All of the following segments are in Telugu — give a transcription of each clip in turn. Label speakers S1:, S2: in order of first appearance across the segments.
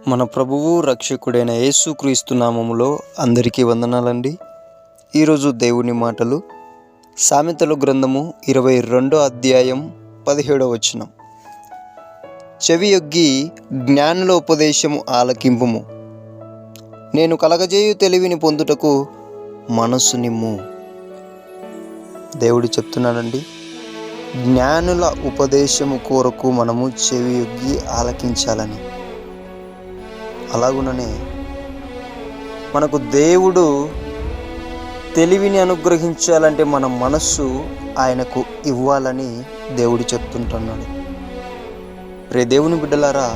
S1: మన ప్రభువు రక్షకుడైన యేసుక్రీస్తు నామములో అందరికీ వందనాలండి. ఈరోజు దేవుని మాటలు సామెతల గ్రంథము 22వ అధ్యాయం 17వ వచనం. చెవియొగ్గి జ్ఞానుల ఉపదేశము ఆలకింపుము, నేను కలగజేయు తెలివిని పొందుటకు మనస్సు నిమ్ము. దేవుడు చెప్తున్నాడండి, జ్ఞానుల ఉపదేశము కొరకు మనము చెవియొగ్గి ఆలకించాలని. అలాగుననే మనకు దేవుడు తెలివిని అనుగ్రహించాలంటే మన మనస్సు ఆయనకు ఇవ్వాలని దేవుడు చెప్తుంటున్నాడు. రే దేవుని బిడ్డలారా,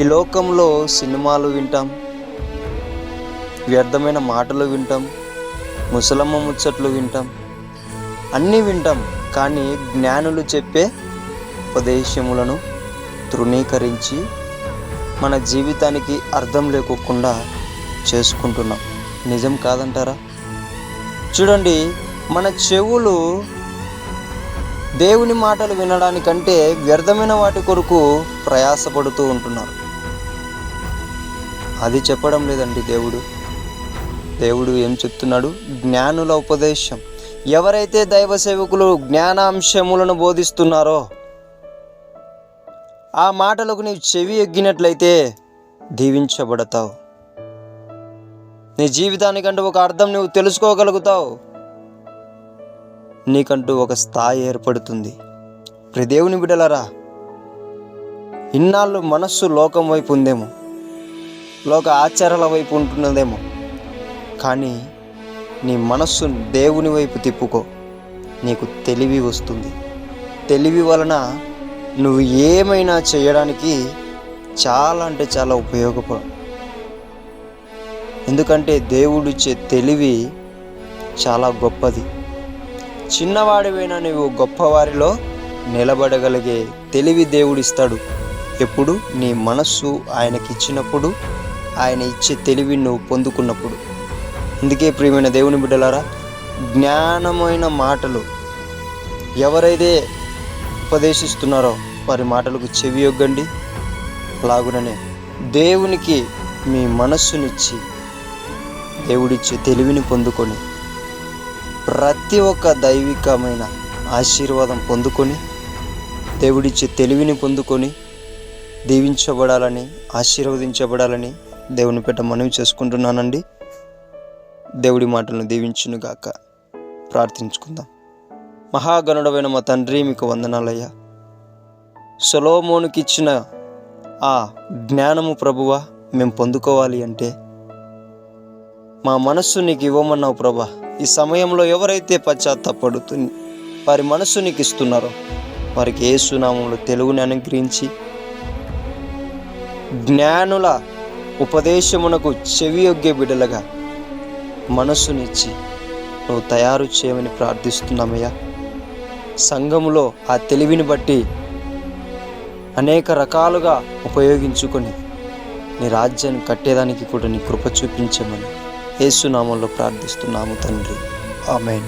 S1: ఈ లోకంలో సినిమాలు వింటాం, వ్యర్థమైన మాటలు వింటాం, ముసలమ్మ ముచ్చట్లు వింటాం, అన్నీ వింటాం. కానీ జ్ఞానులు చెప్పే ఉపదేశములను తృణీకరించి మన జీవితానికి అర్థం లేకోకుండా చేసుకుంటున్నాం. నిజం కాదంటారా? చూడండి, మన చెవులు దేవుని మాటలు వినడానికంటే వ్యర్థమైన వాటి కొరకు ప్రయాసపడుతూ ఉంటున్నారు. అది చెప్పడం లేదండి దేవుడు ఏం చెప్తున్నాడు? జ్ఞానుల ఉపదేశం. ఎవరైతే దైవ సేవకులు జ్ఞానాంశములను బోధిస్తున్నారో ఆ మాటలకు నీవు చెవి ఎగ్గినట్లయితే దీవించబడతావు. నీ జీవితానికంటూ ఒక అర్థం నువ్వు తెలుసుకోగలుగుతావు. నీకంటూ ఒక స్థాయి ఏర్పడుతుంది. ప్రియ దేవుని బిడ్డలారా, ఇన్నాళ్ళు మనస్సు లోకం వైపు ఉందేమో, లోక ఆచారాల వైపు ఉంటున్నదేమో, కానీ నీ మనస్సు దేవుని వైపు తిప్పుకో, నీకు తెలివి వస్తుంది. తెలివి వలన నువ్వు ఏమైనా చేయడానికి చాలా అంటే చాలా ఉపయోగపడు. ఎందుకంటే దేవుడిచ్చే తెలివి చాలా గొప్పది. చిన్నవాడివైనా నువ్వు గొప్పవారిలో నిలబడగలిగే తెలివి దేవుడిస్తాడు. ఎప్పుడు? నీ మనస్సు ఆయనకిచ్చినప్పుడు, ఆయన ఇచ్చే తెలివి నువ్వు పొందుకున్నప్పుడు. అందుకే ప్రియమైన దేవుని బిడ్డలారా, జ్ఞానమైన మాటలు ఎవరైతే ఉపదేశిస్తున్నారో వారి మాటలకు చెవి యొగ్గండి. అలాగుననే దేవునికి మీ మనస్సునిచ్చి దేవుడిచ్చే తెలివిని పొందుకొని ప్రతి ఒక్క దైవికమైన ఆశీర్వాదం పొందుకొని దేవుడిచ్చే తెలివిని పొందుకొని దీవించబడాలని, ఆశీర్వదించబడాలని దేవుని పేట మనవి చేసుకుంటున్నానండి. దేవుడి మాటలను దీవించునుగాక. ప్రార్థించుకుందాం. మహాగణుడమైన మా తండ్రి, మీకు వందనాలయ్యా. సొలొమోనుకి ఇచ్చిన ఆ జ్ఞానము ప్రభువా మేము పొందుకోవాలి అంటే మా మనస్సు నీకు ఇవ్వమన్నావు ప్రభా. ఈ సమయంలో ఎవరైతే పశ్చాత్తాపడుతూ వారి మనస్సు నీకు ఇస్తున్నారో వారికి యేసు నామములో తెలుగుని అనుగ్రహించి జ్ఞానుల ఉపదేశమునకు చెవియొగ్గే బిడ్డలుగా మనస్సునిచ్చి నువ్వు తయారు చేయమని ప్రార్థిస్తున్నామయ్యా. సంఘములో ఆ తెలివిని బట్టి అనేక రకాలుగా ఉపయోగించుకొని నీ రాజ్యాన్ని కట్టేదానికి కూడా నీ కృప చూపించమని యేసు నామములో ప్రార్థిస్తున్నాము తండ్రి. ఆమేన్.